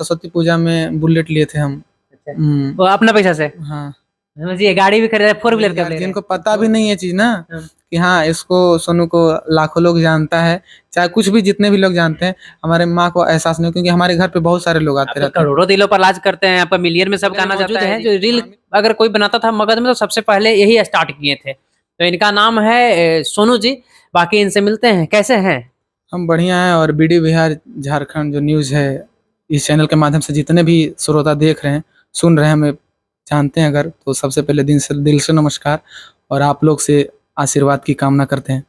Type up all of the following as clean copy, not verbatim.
सरस्वती पूजा में बुलेट लिए थे हम। अच्छा वो अपना पैसा से? हाँ समझिए गाड़ी भी खरीदा, 4 व्हीलर कब ले रहे जिनको हैं? पता भी नहीं है चीज ना हाँ। कि हाँ इसको सोनू को लाखों लोग जानता है, चाहे कुछ भी जितने भी लोग जानते हैं, हमारे माँ को एहसास नहीं, क्योंकि हमारे घर पे बहुत सारे लोग आप आते तो रहते हैं। करोड़ों दिलों पर राज करते हैं, आपका मिलियन में सब मिलियन गाना में मौजूद जाता है है। जी। जो रील अगर कोई बनाता था मगध में तो सबसे पहले यही स्टार्ट किए थे। तो इनका नाम है सोनू जी। बाकी इनसे मिलते हैं, कैसे हैं? हम बढ़िया हैं। और बीडी बिहार झारखंड जो न्यूज़ है, इस चैनल के माध्यम से जितने भी श्रोता देख रहे हैं, सुन रहे हैं, हमें जानते हैं अगर, तो सबसे पहले दिल से नमस्कार, और आप लोग से आशीर्वाद की कामना करते हैं।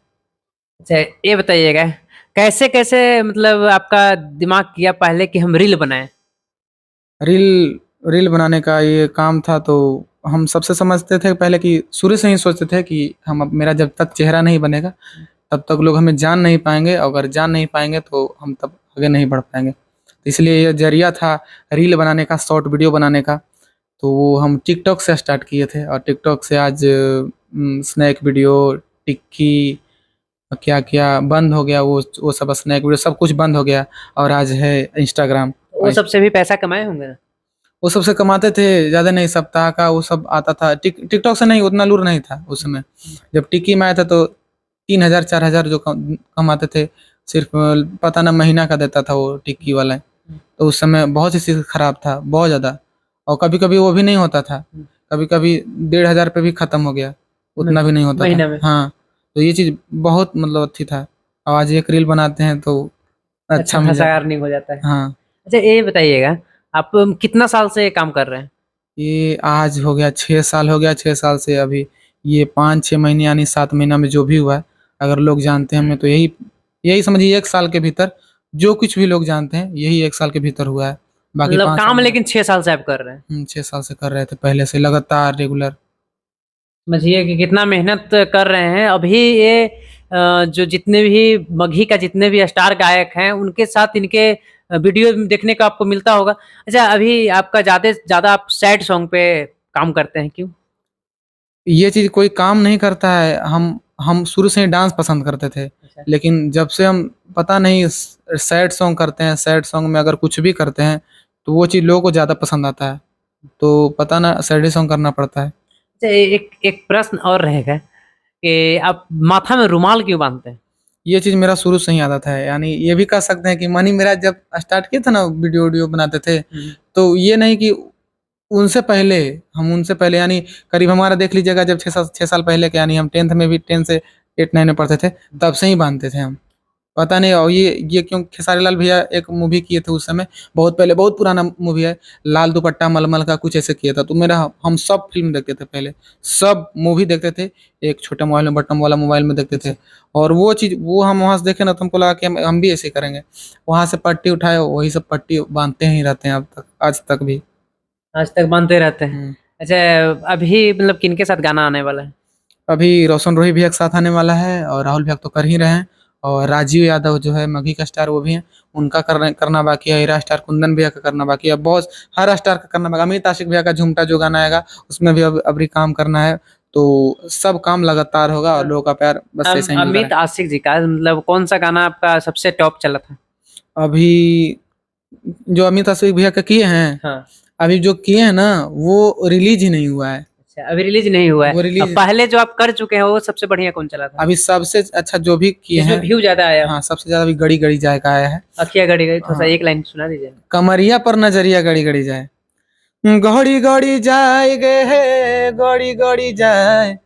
अच्छा ये बताइएगा, कैसे कैसे मतलब आपका दिमाग किया पहले कि हम रील बनाएं? रील रील बनाने का ये काम था, तो हम सबसे समझते थे पहले कि शुरू से ही सोचते थे कि मेरा जब तक चेहरा नहीं बनेगा तब तक लोग हमें जान नहीं पाएंगे, और अगर जान नहीं पाएंगे तो हम तब आगे नहीं बढ़ पाएंगे। तो इसलिए ये जरिया था रील बनाने का, शॉर्ट वीडियो बनाने का। तो वो हम टिकटॉक से स्टार्ट किए थे, और टिकटॉक से आज स्नैक वीडियो, टिक्की, क्या क्या बंद हो गया, वो सब स्नैक वीडियो सब कुछ बंद हो गया, और आज है इंस्टाग्राम। वो सबसे भी पैसा कमाए होंगे ना? वो सबसे कमाते थे, ज़्यादा नहीं, सप्ताह का वो सब आता था। टिकटॉक से नहीं, उतना लूर नहीं था उस समय। जब टिक्की में आया था तो 3,000 4,000 जो कमाते थे, सिर्फ पता ना महीना का देता था वो टिक्की वाला। तो उस समय बहुत ही स्थिति खराब था, बहुत ज़्यादा। और कभी कभी वो भी नहीं होता था, कभी कभी 1,500 पे भी ख़त्म हो गया, उतना भी नहीं होता था। महीना में? हाँ, तो ये चीज़ बहुत मतलब अच्छी था। और आज एक रील बनाते हैं तो अच्छा मिल खासा जाता है। अर्निंग हो जाता है। हाँ, अच्छा ये बताइएगा, आप कितना साल से ये काम कर रहे हैं? ये आज हो गया 6 साल हो गया। 6 साल से अभी ये 5-6 महीने यानी 7 महीना में जो भी हुआ है, अगर लोग जानते हैं हमें, तो यही यही समझिए 1 साल के भीतर जो कुछ भी लोग जानते हैं यही 1 साल के भीतर हुआ है। बाकी मतलब 5 साल काम में लेकिन 6 साल से आप कर रहे हैं। 6 साल से कर रहे थे, पहले से लगातार रेगुलर। समझिए कि कितना मेहनत कर रहे हैं। अभी ये जो जितने भी मगही का जितने भी स्टार गायक हैं उनके साथ इनके वीडियो देखने को आपको मिलता होगा। अच्छा अभी आपका ज़्यादा से ज़्यादा आप सैड सॉन्ग पे काम करते हैं, क्यों? ये चीज़ कोई काम नहीं करता है। हम शुरू से ही डांस पसंद करते थे, अच्छा। लेकिन जब से हम पता नहीं सैड सॉन्ग करते हैं, सैड सॉन्ग में अगर कुछ भी करते हैं तो वो चीज़ लोगों को ज़्यादा पसंद आता है, तो पता ना सैड सॉन्ग करना पड़ता है। अच्छा एक एक प्रश्न और रहेगा कि आप माथा में रुमाल क्यों बांधते हैं? ये चीज़ मेरा शुरू से ही आदत है, यानी ये भी कह सकते हैं कि मनी मेरा जब स्टार्ट किया था ना, वीडियो बनाते थे, तो ये नहीं कि उनसे पहले यानी करीब हमारा देख लीजिएगा, जब 6 साल पहले के, यानी हम 10th में भी 10 से 8 9 में पढ़ते थे, तब से ही बांधते थे हम। पता नहीं, और ये क्यों, खेसारी लाल भैया एक मूवी किए थे उस समय, बहुत पहले, बहुत पुराना मूवी है, लाल दुपट्टा मलमल का कुछ ऐसे किया था। तो मेरा हम सब फिल्म देखते थे पहले, सब मूवी देखते थे, एक छोटे मोबाइल में, बटन वाला मोबाइल में देखते थे। और वो चीज़ वो हम वहाँ से देखे ना, तो हमको लगा कि हम भी ऐसे ही करेंगे। वहाँ से पट्टी उठाए, वही सब पट्टी बांधते ही रहते हैं अब तक, आज तक भी। आज तक बांधते रहते हैं। हम्म। अच्छा अभी मतलब किनके साथ गाना आने वाला है? अभी रोशन रोही भी एक साथ आने वाला है, और राहुल भैया तो कर ही रहे हैं, और राजीव यादव जो है मघी का स्टार, वो भी हैं, उनका करना बाकी है। हीरा स्टार कुंदन भैया का करना बाकी है, बहुत हर स्टार का करना बाकी। अमित आशिक भैया का झुमटा जो गाना आएगा उसमें भी अभी काम करना है। तो सब काम लगातार होगा, और लोगों का प्यार बस ऐसे ही मिलता अमित रहे। आशिक जी का मतलब कौन सा गाना आपका सबसे टॉप चला था? अभी जो अमित आशिक भैया का किए हैं, हाँ। अभी जो किए हैं ना, वो रिलीज ही नहीं हुआ है। अच्छा अभी रिलीज नहीं हुआ वो है। अब रिलीज पहले जो आप कर चुके हैं वो सबसे बढ़िया कौन चला था? अभी सबसे अच्छा जो भी किए जिसमें हैं, व्यू ज्यादा आया? हाँ, सबसे ज्यादा अभी गड़ी गड़ी जाए का आया है। अखिया गड़ी गई, थोड़ा सा हाँ, एक लाइन सुना दीजिए। कमरिया पर नजरिया गड़ी गड़ी जाए, गड़ी गड़ी जाए गे है, गड़ी गड़ी जाए,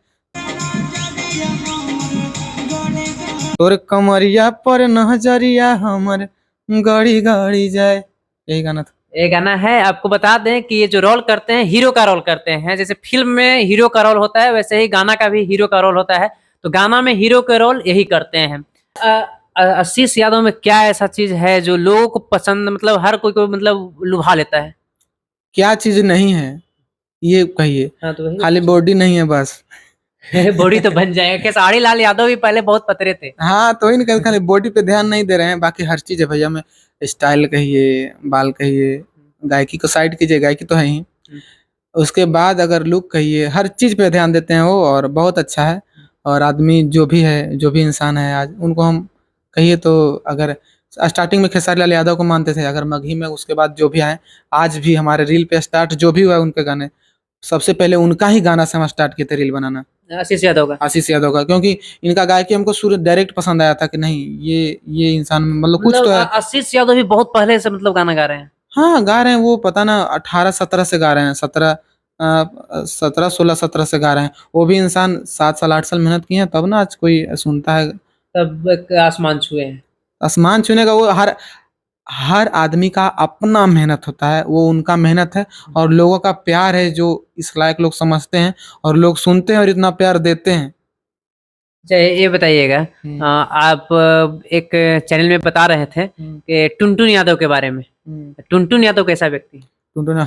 तोर कमरिया पर नजरिया हमर गड़ी गड़ी जाए। यही गाना था। ये गाना है। आपको बता दें कि ये जो रोल करते हैं हीरो का रोल करते हैं, जैसे फिल्म में हीरो का रोल होता है वैसे ही गाना का भी हीरो का रोल होता है। तो गाना में हीरो का रोल यही करते हैं। आशीष यादव में क्या ऐसा चीज है जो लोगों को पसंद, मतलब हर कोई को मतलब लुभा लेता है? क्या चीज नहीं है ये कहिए? हाँ तो वही खाली बॉडी नहीं है बस। बॉडी तो बन जाएगा। खेसारी लाल यादव भी पहले बहुत पतरे थे। हाँ, तो ही नहीं कहते, खाली बॉडी पे ध्यान नहीं दे रहे हैं, बाकी हर चीज है भैया में। स्टाइल कहिए, बाल कहिए, गायकी को साइड कीजिए, गायकी तो है ही, उसके बाद अगर लुक कहिए, हर चीज पे ध्यान देते हैं वो, और बहुत अच्छा है। और आदमी जो भी है, जो भी इंसान है आज, उनको हम कहिए तो, अगर स्टार्टिंग में खेसारी लाल यादव को मानते थे, अगर मगही में उसके बाद जो भी आए, आज भी हमारे रील पे स्टार्ट जो भी हुआ है उनके गाने, सबसे पहले उनका ही गाना से हम स्टार्ट किए थे रील बनाना, आशीष यादव का। आशीष यादव का, क्योंकि इनका गायकी हमको शुरू डायरेक्ट पसंद आया था कि नहीं ये इंसान मतलब कुछ मतलब तो है। आशीष यादव भी बहुत पहले से मतलब गाना गा रहे हैं। हाँ गा रहे हैं वो, पता ना 18-17 से गा रहे हैं, 17 16 17 से गा रहे हैं। वो भी इंसान 7 साल 8 साल मेहनत किए हैं तब ना आज कोई सुनता है। तब आसमान छुए हैं। आसमान छूने का वो हर हर आदमी का अपना मेहनत होता है, वो उनका मेहनत है और लोगों का प्यार है जो इस लायक लोग समझते हैं और लोग सुनते हैं और इतना प्यार देते हैं। अच्छा ये बताइएगा, आप एक चैनल में बता रहे थे कि टुनटुन यादव के बारे में। टुनटुन यादव कैसा व्यक्ति है? टुनटुन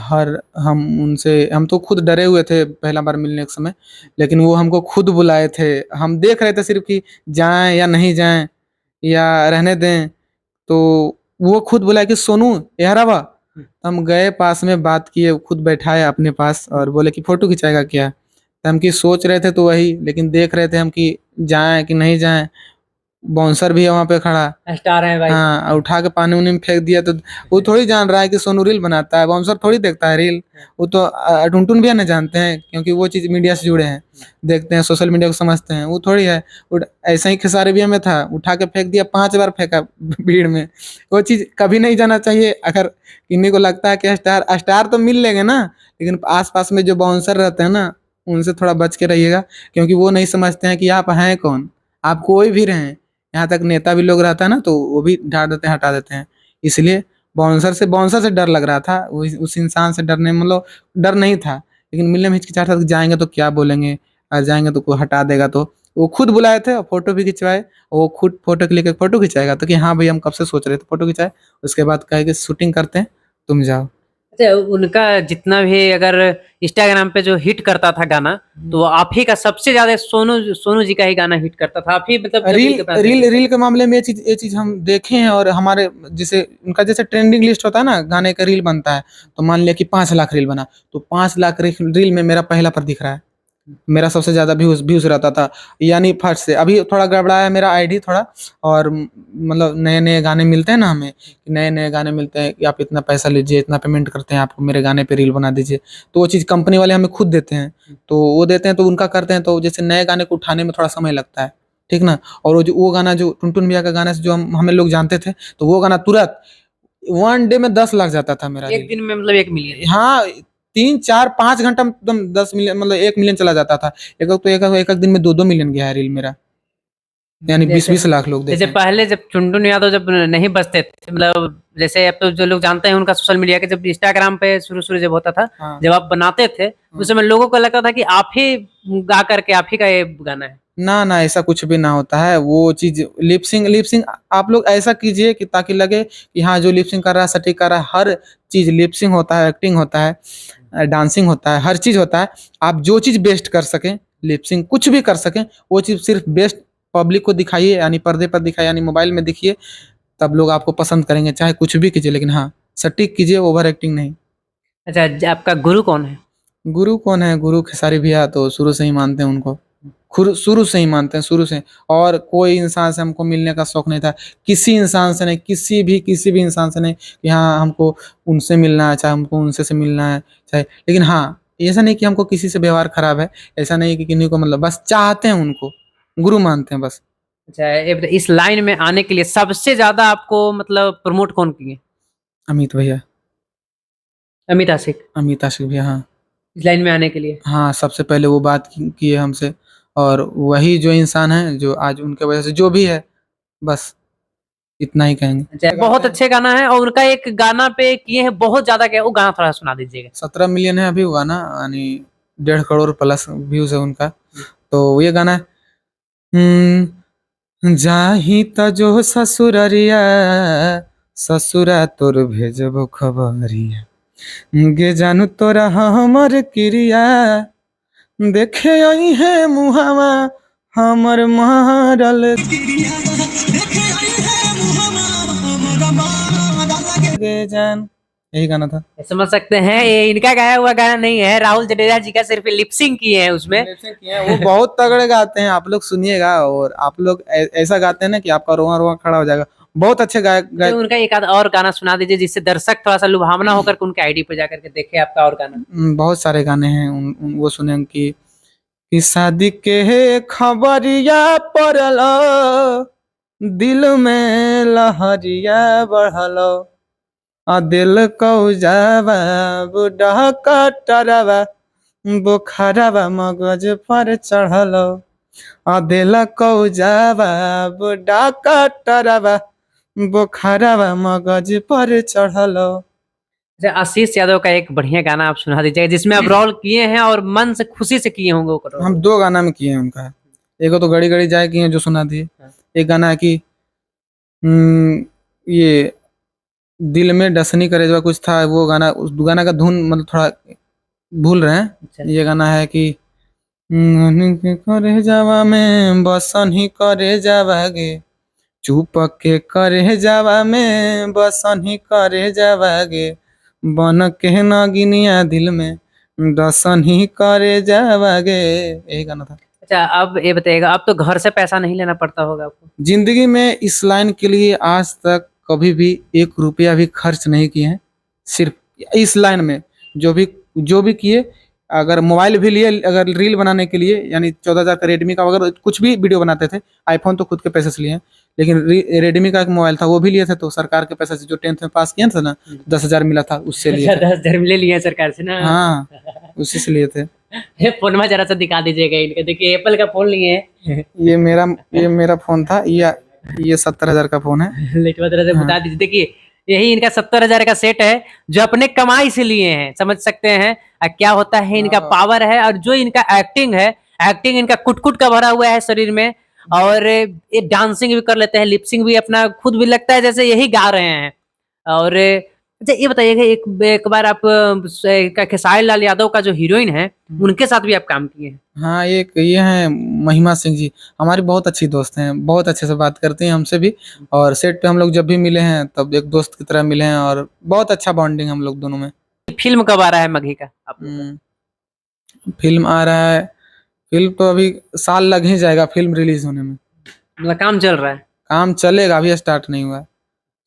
हम तो खुद डरे हुए थे पहला बार मिलने के समय, लेकिन वो हमको खुद बुलाए थे। हम देख रहे थे सिर्फ कि जाएं या नहीं जाएं या रहने दें, तो वो खुद बुलाए कि सोनू यार आवा। हम गए, पास में बात किए, खुद बैठाए अपने पास और बोले कि फोटो खिंचाएगा क्या। तो हम की सोच रहे थे तो वही, लेकिन देख रहे थे हम कि जाएं कि नहीं जाएं। बाउंसर भी है वहां पे खड़ा, स्टार है भाई। हाँ, और उठा के पानी उनी में फेंक दिया, तो वो थोड़ी जान रहा है कि सोनू रील बनाता है, बाउंसर थोड़ी देखता है रील। वो तो टुनटुन भैया ने जानते हैं, क्योंकि वो चीज मीडिया से जुड़े हैं, देखते हैं, सोशल मीडिया को समझते हैं। वो थोड़ी है, ऐसा ही खेसारी भैया में था, उठा के फेंक दिया, 5 बार फेंका भीड़ में। वो चीज कभी नहीं जाना चाहिए। अगर किन्हीं को लगता है कि स्टार स्टार तो मिल लेंगे ना, लेकिन आस पास में जो बाउंसर रहते हैं ना, उनसे थोड़ा बच के रहिएगा, क्योंकि वो नहीं समझते हैं कि आप हैं कौन। आप कोई भी रहें, यहाँ तक नेता भी लोग रहता है ना, तो वो भी डांट देते हैं, हटा देते हैं। इसलिए बाउंसर से डर लग रहा था, उस इंसान से डरने मतलब डर नहीं था, लेकिन मिलने में हिचकिचाहट था कि जाएंगे तो क्या बोलेंगे, जाएंगे तो कोई हटा देगा। तो वो खुद बुलाए थे और फोटो भी खिंचवाए। वो खुद फोटो के लिए फोटो खिंचाएगा, तो कि हाँ भाई हम कब से सोच रहे थे, फोटो खिंचाए। उसके बाद कहे कि शूटिंग करते हैं, तुम जाओ। अच्छा उनका जितना भी अगर इंस्टाग्राम पे जो हिट करता था गाना, तो वो आप ही का सबसे ज्यादा सोनू सोनू जी का ही गाना हिट करता था। आप ही मतलब जब रील इनके पास रील रील के मामले में ये चीज हम देखे हैं, और हमारे जैसे उनका जैसे ट्रेंडिंग लिस्ट होता है ना, गाने का रील बनता है, तो मान लिया कि 5 लाख रील बना, तो 5 लाख रील में मेरा पहला पर दिख रहा है, मेरा सबसे ज्यादा व्यूज व्यूज रहता था। यानी फर्स्ट से अभी थोड़ा गड़बड़ा है मेरा आईडी थोड़ा, और मतलब नए नए गाने मिलते हैं ना हमें, नए नए गाने मिलते हैं कि आप इतना पैसा लीजिए, इतना पेमेंट करते हैं, आपको मेरे गाने पे रील बना दीजिए। तो वो चीज़ कंपनी वाले हमें खुद देते हैं, तो वो देते हैं तो उनका करते हैं, तो जैसे नए गाने को उठाने में थोड़ा समय लगता है, ठीक ना। और वो गाना जो टुनटुन भैया का गाना से जो हमें लोग जानते थे, तो वो गाना तुरंत 1 डे में 10 लाख जाता था मेरा एक रील। दिन में मतलब 1 मिलियन। हाँ, 3 4 5 घंटा में एकदम 10 मिलियन मतलब 1 मिलियन चला जाता था। एक दिन में 2 2 मिलियन गया है रील मेरा, यानी बीस जैसे बीस लाख लोग जैसे देखे हैं। पहले जब टुनटुन यादव जब नहीं बजते थे, मतलब जैसे अब तो जो लोग जानते हैं उनका सोशल मीडिया के, जब इंस्टाग्राम पे शुरू शुरू जब होता था, हाँ जब आप बनाते थे उस समय लोगों को लगता था कि आप ही गा करके आप ही का ये गाना है। ना ना, ऐसा कुछ भी ना होता है। वो चीज लिपसिंग आप लोग ऐसा कीजिए कि ताकि लगे कि हाँ जो लिपसिंग कर रहा है सटीक कर रहा है। हर चीज लिपसिंग होता है, एक्टिंग होता है, डांसिंग होता है, हर चीज होता है। आप जो चीज बेस्ट कर सकें, लिपसिंग कुछ भी कर सकें, वो चीज सिर्फ बेस्ट पब्लिक को दिखाइए, यानी पर्दे पर दिखाइए, यानी मोबाइल में दिखिए, तब लोग आपको पसंद करेंगे। चाहे कुछ भी कीजिए, लेकिन हाँ सटीक कीजिए, ओवर एक्टिंग नहीं। अच्छा आपका गुरु कौन है? गुरु कौन है? गुरु खेसारी भैया, तो शुरू से ही मानते हैं उनको, शुरू से ही मानते हैं, शुरू से। और कोई इंसान से हमको मिलने का शौक नहीं था, किसी इंसान से नहीं, किसी भी इंसान से नहीं कि हाँ हमको उनसे मिलना है, चाहे हमको उनसे से मिलना है, चाहे। लेकिन हाँ, ऐसा नहीं कि हमको किसी से व्यवहार खराब है, ऐसा नहीं कि किन्हीं को मतलब, बस चाहते हैं उनको, गुरु मानते हैं बस। अच्छा इस लाइन में आने के लिए सबसे ज्यादा आपको मतलब प्रमोट कौन किए? अमित भैया, अमित आशिक। अमित आशिक भैया, हाँ। इस लाइन में आने के लिए। हाँ, सबसे पहले वो बात की है हमसे, और वही जो इंसान है जो आज उनके वजह से जो भी है, बस इतना ही कहेंगे। अच्छा बहुत अच्छे गाना है, और उनका एक गाना पे किए हैं बहुत ज्यादा, क्या वो गाना थोड़ा सुना दीजिएगा। 17 मिलियन है अभी हुआ ना, यानी 1.5 करोड़ प्लस व्यूज है उनका। तो ये गाना है, जाही त जो ससुररिया, ससुरा तोर भेजबो खबरिया, गे जानू तोरा हमर क्रिया, देखे आई है मुहावा हमर मारल गे जान। यही गाना था। समझ सकते हैं ये इनका गाया हुआ गाना नहीं है, राहुल जडेजा जी का सिर्फ लिपसिंग किए हैं उसमें। वो बहुत तगड़े गाते हैं, आप लोग सुनिएगा। और आप लोग ऐसा गाते हैं ना कि आपका रोआ रोआ खड़ा हो जाएगा। बहुत अच्छे गायक तो गायक। उनका एक आध और गाना सुना दीजिए जिससे दर्शक थोड़ा सा लुभावना होकर के उनके आईडी पे जाकर के देखे आपका और गाना। बहुत सारे गाने हैं वो सुने कि शादी के खबरिया पड़ल, दिल में लहरिया बढ़ल, आ दिल को जावा बुढ़ा कटरवा, बुखारवा मगज पर चढ़ल, आ दिल को जावा बुढ़ा कटरवा, बुखारवा मगज पर चढ़ल। अच्छा, आशीष यादव का एक बढ़िया गाना आप सुना दीजिएगा जिसमें आप रोल किए हैं और मन से खुशी से किए होंगे वो रोल। हम 2 गाना में किए हैं उनका। एक तो गड़ी गड़ी जाए किए हैं जो सुना दिए। हाँ। एक गाना है कि ये दिल में डसनी करे जो कुछ था, वो गाना, उस गाना का धुन मतलब थोड़ा भूल रहे हैं। अच्छा। ये गाना है कि करे जावा में बसन ही करे जावा गे, चुप के करे जावा में बसन ही करे जावा गे, बन के नगिनिया दिल में दसन ही करे जावा गे। यही गाना था। अच्छा, अब ये बताइएगा, अब तो घर से पैसा नहीं लेना पड़ता होगा आपको। जिंदगी में इस लाइन के लिए आज तक कभी भी 1 रुपया भी खर्च नहीं किए हैं। सिर्फ इस लाइन में जो भी किए, अगर मोबाइल भी लिए, अगर रील बनाने के लिए, यानी 14,000 का रेडमी का, अगर कुछ भी वीडियो बनाते थे, आईफोन तो खुद के पैसे से लिए हैं, लेकिन रेडमी का एक मोबाइल था वो भी लिए थे, तो सरकार के पैसे से जो 10th में पास किया था ना, 10,000 मिला था, उससे लिए अच्छा, थे। 10,000 ले लिए हैं सरकार से ना। हाँ, उसी से लिए थे। ये फोन में जरा सा दिखा दीजिएगा इनका, देखिए एप्पल का फोन लिए हैं। ये मेरा फोन था, ये 70,000 का फोन है। लेटवा तरह से हाँ। बता दीजिए, देखिए यही इनका 70,000 का सेट है जो अपने कमाई से लिए हैं, समझ सकते हैं क्या होता है इनका हाँ। पावर है। और जो इनका एक्टिंग है, एक्टिंग इनका कुट कुट का भरा हुआ है शरीर में। और ये डांसिंग भी कर लेते हैं, लिपसिंग भी अपना खुद भी लगता है जैसे यही गा रहे हैं। और अच्छा ये बताइएगा, एक बार आप खेसारी लाल यादव का जो हीरोइन है उनके साथ भी आप काम किए हैं। हाँ, एक ये हैं महिमा सिंह जी, हमारी बहुत अच्छी दोस्त हैं, बहुत अच्छे से बात करती हैं हमसे भी, और सेट पे हम लोग जब भी मिले हैं तब एक दोस्त की तरह मिले हैं, और बहुत अच्छा बॉन्डिंग हम लोग दोनों में। फिल्म कब आ रहा है मघी का आप लोग का? फिल्म आ रहा है, फिल्म तो अभी साल लग ही जाएगा फिल्म रिलीज होने में। मतलब काम चल रहा है। काम चलेगा, अभी स्टार्ट नहीं हुआ है।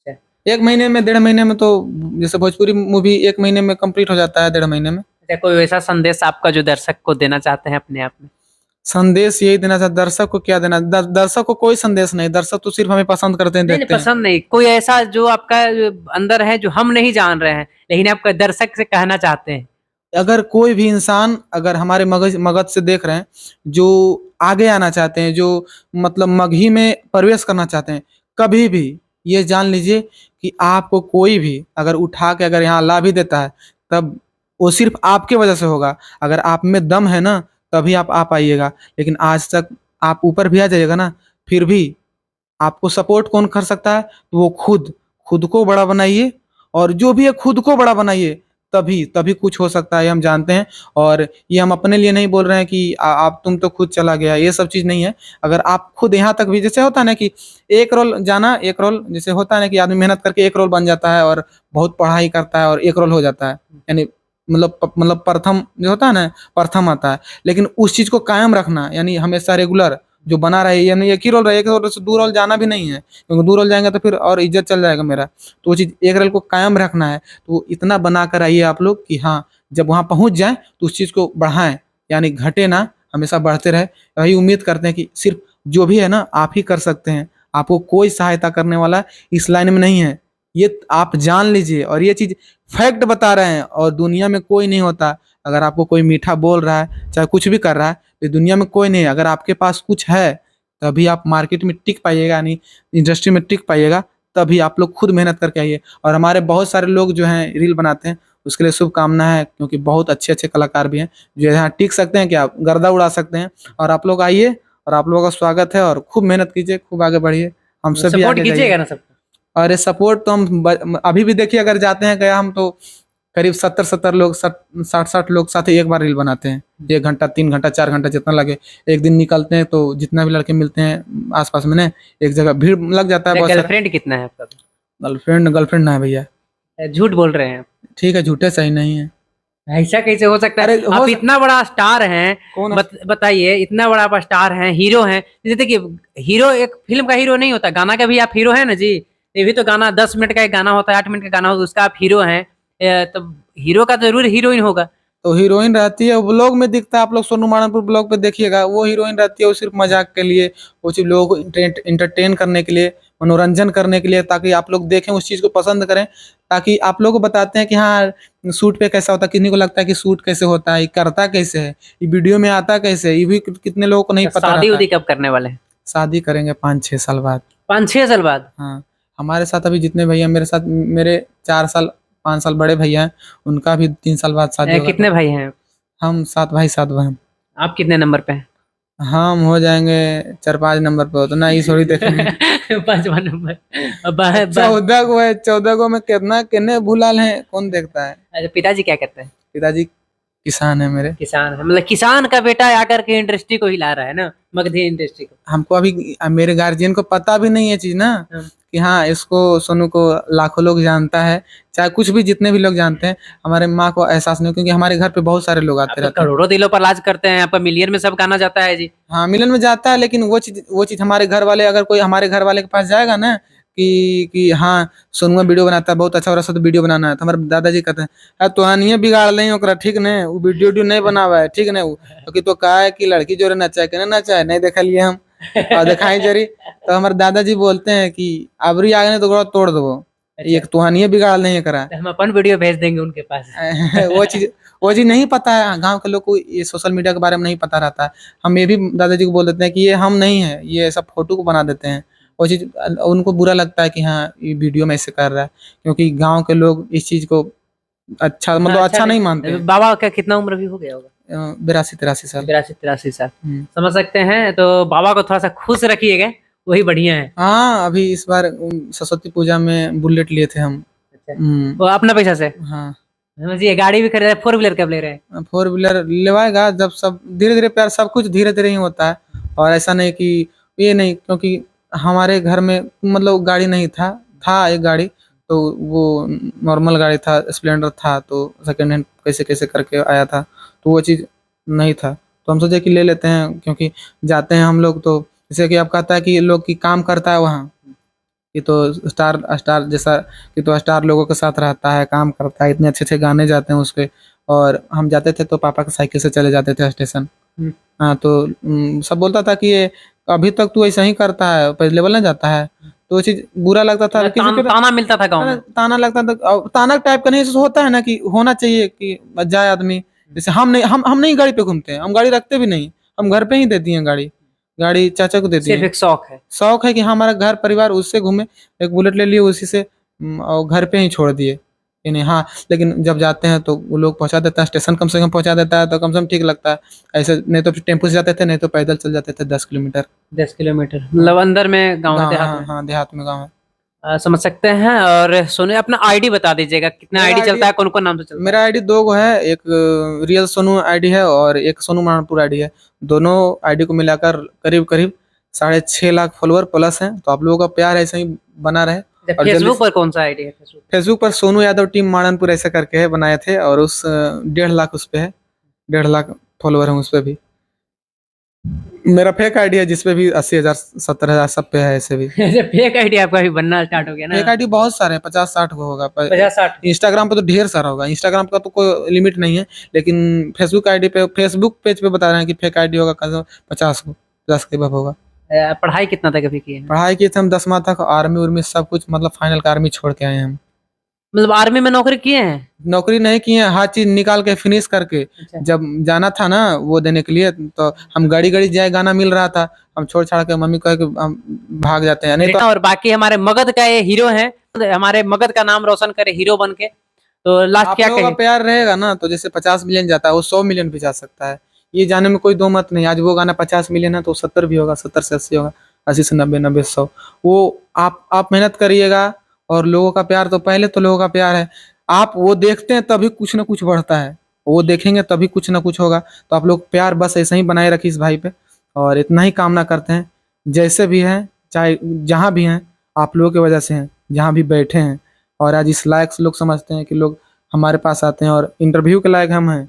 अच्छा। 1 महीने में, 1.5 महीने में, तो जैसे भोजपुरी मूवी 1 महीने में कंप्लीट हो जाता है, 1.5 महीने में। अच्छा, कोई वैसा संदेश आपका जो दर्शक को देना चाहते हैं अपने आप में? संदेश यही देना चाहता, दर्शक को क्या देना, दर्शक को कोई संदेश नहीं, दर्शक तो सिर्फ हमें पसंद करते हैं, नहीं नहीं, देखते हैं। पसंद नहीं, कोई ऐसा जो आपका अंदर है जो हम नहीं जान रहे हैं लेकिन आपका दर्शक से कहना चाहते हैं। अगर कोई भी इंसान अगर हमारे मगज मगध से देख रहे हैं, जो आगे आना चाहते हैं, जो मतलब मगही में प्रवेश करना चाहते हैं, कभी भी ये जान लीजिए कि आपको कोई भी अगर उठा के अगर यहाँ ला भी देता है, तब वो सिर्फ आपके वजह से होगा। अगर आप में दम है ना, तभी आप आ पाइएगा, लेकिन आज तक आप ऊपर भी आ जाइएगा ना, फिर भी आपको सपोर्ट कौन कर सकता है? तो वो खुद को बड़ा बनाइए, और जो भी है खुद को बड़ा बनाइए, तभी तभी कुछ हो सकता है, ये हम जानते हैं। और ये हम अपने लिए नहीं बोल रहे हैं कि आप तुम तो खुद चला गया, ये सब चीज़ नहीं है। अगर आप खुद यहाँ तक भी, जैसे होता है ना कि एक रोल जाना, एक रोल जैसे होता है ना कि आदमी मेहनत करके एक रोल बन जाता है, और बहुत पढ़ाई करता है और एक रोल हो जाता है, यानी मतलब प्रथम जो होता है ना, प्रथम आता है। लेकिन उस चीज़ को कायम रखना, यानी हमेशा रेगुलर जो बना रहे, यानी एक ही रोल रहे, एक रोल से 2 रोल जाना भी नहीं है, क्योंकि 2 रोल जाएंगे तो फिर और इज्जत चल जाएगा मेरा। तो वो चीज़ एक रोल को कायम रखना है, तो इतना बना कर आइए आप लोग कि हाँ, जब वहाँ पहुँच जाएं तो उस चीज़ को बढ़ाएं, यानी घटे ना, हमेशा बढ़ते रहे। यही उम्मीद करते हैं कि सिर्फ जो भी है ना, आप ही कर सकते हैं, आपको कोई सहायता करने वाला इस लाइन में नहीं है, ये आप जान लीजिए। और ये चीज़ फैक्ट बता रहे हैं, और दुनिया में कोई नहीं होता। अगर आपको कोई मीठा बोल रहा है, चाहे कुछ भी कर रहा है, तो दुनिया में कोई नहीं है। अगर आपके पास कुछ है, तभी आप मार्केट में टिक पाइएगा, यानी इंडस्ट्री में टिक पाइएगा, तभी आप लोग खुद मेहनत करके आइए। और हमारे बहुत सारे लोग जो हैं रील बनाते हैं, उसके लिए शुभकामना है, क्योंकि बहुत अच्छे अच्छे कलाकार भी हैं जो यहाँ टिक सकते हैं, क्या गर्दा उड़ा सकते हैं। और आप लोग आइए, और आप लोगों का स्वागत है, और खूब मेहनत कीजिए, खूब आगे बढ़िए, हमसे भी सपोर्ट आगे जाइए। कीजिएगा ना सबको। और ये सपोर्ट तो हम अभी भी देखिए, अगर जाते हैं गया हम, तो करीब 70 लोग, 60 लोग साथ ही एक बार रील बनाते हैं। 1 घंटा, 3 घंटा, 4 घंटा जितना लगे, एक दिन निकलते हैं, तो जितना भी लड़के मिलते हैं आसपास में ना, एक जगह भीड़ लग जाता है बहुत सारा। गर्लफ्रेंड कितना है आपका? गर्लफ्रेंड ना है भैया। झूठ बोल रहे हैं आप। ठीक है, झूठे सही नहीं है। ऐसा कैसे हो सकता है? अरे आप इतना बड़ा स्टार हैं, कौन बताइए, इतना बड़ा आप स्टार हैं, हीरो हैं। जैसे देखिए, हीरो एक फिल्म का हीरो नहीं होता, गाना का भी आप हीरो है ना जी। ये भी तो गाना 10 मिनट का एक गाना होता है, 8 मिनट का गाना होता है, उसका आप हीरो हैं, तो हीरो का जरूर हीरोइन होगा। तो हीरोइन रहती है, ब्लॉग में दिखता है, आप लोग सोनू मानपुर ब्लॉग पे देखिएगा, वो हीरोइन रहती है, वो सिर्फ मजाक के लिए, वो सिर्फ लोगों को इंटरटेन करने के लिए, मनोरंजन करने के लिए, ताकि आप लोग देखें, उस चीज को पसंद करें, ताकि आप लोग को बताते हैं कि हाँ सूट पे कैसा होता है, किन्हीं को लगता है कि सूट कैसे होता है, ये करता कैसे है, ये वीडियो में आता कैसे है, ये भी कितने लोगों को नहीं तो पता शादी रहता उदी है। कब करने वाले हैं? शादी करेंगे 5-6 साल बाद। 5-6 साल बाद? हाँ, हमारे साथ अभी जितने भैया मेरे साथ, मेरे 4 साल 5 साल बड़े भैया हैं, उनका भी 3 साल बाद शादी होगा। कितने तो भाई हैं? हम 7 भाई 7 बहन। आप कितने नंबर पे हैं? हम हो जाएंगे 4-5 नंबर पे, उतना ही थोड़ी देखेंगे। 5वां नंबर। अब बा- बा- 14 को है, 14 को में कितना कितने भूलाल हैं, कौन देखता है। अच्छा, पिताजी क्या करते हैं? पिताजी किसान है मेरे। किसान है, मतलब किसान का बेटा आकर के इंडस्ट्री को हिला रहा है ना, मगधी इंडस्ट्री को। हमको अभी मेरे गार्जियन को पता भी नहीं है चीज ना, हम्म। कि हाँ इसको, सोनू को लाखों लोग जानता है, चाहे कुछ भी, जितने भी लोग जानते हैं, हमारे माँ को एहसास नहीं, क्योंकि हमारे घर पे बहुत सारे लोग आप आते तो रहते हैं। करोड़ों दिलों पर राज करते हैं, आपका मिलियन में सब गाना जाता है जी। हाँ मिलन में जाता है, लेकिन वो चीज हमारे घर वाले, अगर कोई हमारे घर वाले के पास जाएगा ना, कि हाँ सोनुआ वीडियो बनाता है, बहुत अच्छा हो रहा है, तो वीडियो बनाना है, तो हमारे दादाजी कहते हैं "हाँ, तुहानिए बिगाड़ नहीं ओकरा, ठीक ने, वो वीडियो नहीं बनावा है, ठीक ने, तो कि तो कहा है कि लड़की जोरे नचाए कि ना नचाए, नहीं देखा लिए हम, और दिखाई जरी, तो हमारे दादाजी बोलते हैं कि अबरी आगे नहीं तो ओकरा तोड़ दो, अच्छा, एक तुहानिए बिगाड़ नहीं करा। तो हम अपन वीडियो भेज देंगे उनके पास। वो चीज नहीं पता है, गांव के लोग को ये सोशल मीडिया के बारे में नहीं पता रहता है। हम ये भी दादाजी को बोल देते हैं कि ये हम नहीं है, ये सब फोटो को बना देते हैं। वो चीज उनको बुरा लगता है कि हाँ ये वीडियो में ऐसे कर रहा है, क्योंकि गांव के लोग इस चीज को अच्छा, मतलब अच्छा नहीं मानते हैं। बाबा का कितना उम्र भी हो गया होगा? 82-83 साल। 82-83 साल। हम्म। समझ सकते हैं, तो बाबा को थोड़ा सा खुश रखिएगा, वही बढ़िया है। हाँ अभी इस बार सरस्वती पूजा में बुलेट लिए थे हम। अच्छा, वो अपना पैसा से? हाँ, समझिए, गाड़ी भी खरीदा, 4 व्हीलर कब ले रहे हैं? 4 व्हीलर लेवाएगा जब, सब धीरे धीरे प्यार, सब कुछ धीरे धीरे ही होता है, और ऐसा नहीं कि ये नहीं, क्योंकि हमारे घर में मतलब गाड़ी नहीं था एक गाड़ी, तो वो नॉर्मल गाड़ी था, स्प्लेंडर था, तो सेकंड हैंड कैसे कैसे करके आया था, तो वो चीज़ नहीं था, तो हम सोचे कि ले लेते हैं, क्योंकि जाते हैं हम लोग, तो जैसे कि आप कहता है कि लोग की काम करता है वहाँ, कि तो स्टार स्टार जैसा, कि तो स्टार लोगों के साथ रहता है, काम करता है, इतने अच्छे अच्छे गाने जाते हैं उसके, और हम जाते थे तो पापा के साइकिल से चले जाते थे स्टेशन। हम्म। हाँ, तो सब बोलता था कि ये अभी तक तू ऐसा ही करता है, पहले लेवल ना जाता है, तो वो चीज बुरा लगता था, किसी को ताना मिलता था गाँव में। ताना लगता था, और ताना टाइप का नहीं, जैसे होता है ना कि होना चाहिए कि जाए आदमी, जैसे हम नहीं गाड़ी पे घूमते हैं, हम गाड़ी रखते भी नहीं, हम घर पे ही देती हैं गाड़ी, गाड़ी चाचा को देती सिर्फ हैं। एक शौक है। शौक है कि हमारा घर परिवार उससे घूमे, एक बुलेट ले लिए उसी से, और घर पे ही छोड़ दिए कि नहीं। हाँ, लेकिन जब जाते हैं तो वो लोग पहुंचा देता है, स्टेशन कम से कम पहुंचा देता है, तो कम से कम ठीक लगता है, ऐसे नहीं तो फिर टेम्पो से जाते थे, नहीं तो पैदल चल जाते थे 10 किलोमीटर। 10 किलोमीटर, मतलब अंदर में गाँव गाँव, देहात हाँ में। हाँ, देहात में गाँव है। समझ सकते हैं। और सोनू, अपना आईडी बता दीजिएगा, कितना मेरा आईडी आईडी चलता है, कौन कौन नाम से चलता मेरा आईडी 2 गो है, एक रियल सोनू आईडी है और एक सोनू मानपुर आईडी है। दोनों आईडी को मिलाकर करीब करीब 6.5 लाख फॉलोअर प्लस हैं, तो आप लोगों का प्यार ऐसे ही बना रहे। है? और जल्दी फेसबुक पर कौन सा आईडी है? फेसबुक फेसबुक पर सोनू यादव टीम माननपुर ऐसे करके है, बनाए थे, और उस 1.5 लाख उस पे है, 1.5 लाख फॉलोअर हैं उस पे भी। मेरा फेक आईडी है जिसपे भी 80,000 70,000 सब पे है, ऐसे भी फेक आईडी आपका भी बनना स्टार्ट हो गया ना? फेक आईडी बहुत सारे हैं, 50-60 को होगा। 50-60? इंस्टाग्राम पे तो ढेर सारा होगा, इंस्टाग्राम का तो कोई लिमिट नहीं है, लेकिन फेसबुक आईडी पे, फेसबुक पेज पे बता रहे हैं कि फेक आईडी होगा 50 के अब होगा। पढ़ाई कितना तक अभी किए हैं? पढ़ाई किए थे हम 10वां तक, आर्मी उर्मी सब कुछ, मतलब फाइनल का आर्मी छोड़ के आए हैं हम। मतलब आर्मी में नौकरी किए हैं? नौकरी नहीं किए हैं, हर चीज निकाल के फिनिश करके, अच्छा। जब जाना था ना वो देने के लिए, तो हम गड़ी गड़ी जाए, गाना मिल रहा था, हम छोड़ छाड़ के मम्मी कहे कि हम भाग जाते हैं, नहीं तो। और बाकी हमारे मगध का ये हीरो है, हमारे मगध का नाम रोशन करे हीरो बन के, तो लास्ट आप क्या लोगों का कहे? प्यार रहेगा ना, तो जैसे 50 मिलियन जाता है, वो 100 मिलियन भी जा सकता है, ये जाने में कोई दो मत नहीं। आज वो गाना 50 मिलियन है तो 70 भी होगा, 70 से 80 होगा, 80 से 90, 90 से 100। वो आप मेहनत करिएगा, और लोगों का प्यार तो पहले तो लोगों का प्यार है, आप वो देखते हैं तभी कुछ ना कुछ बढ़ता है, वो देखेंगे तभी कुछ ना कुछ होगा, तो आप लोग प्यार बस ऐसे ही बनाए रखिए इस भाई पे, और इतना ही कामना करते हैं, जैसे भी हैं, चाहे जहाँ भी हैं, आप लोगों की वजह से हैं, जहाँ भी बैठे हैं, और आज इस लायक से लोग समझते हैं कि लोग हमारे पास आते हैं, और इंटरव्यू के लायक हम हैं,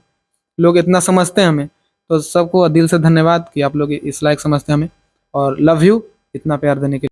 लोग इतना समझते हैं हमें, तो सबको दिल से धन्यवाद कि आप लोग इस लायक समझते हैं हमें, और लव यू इतना प्यार देने के लिए।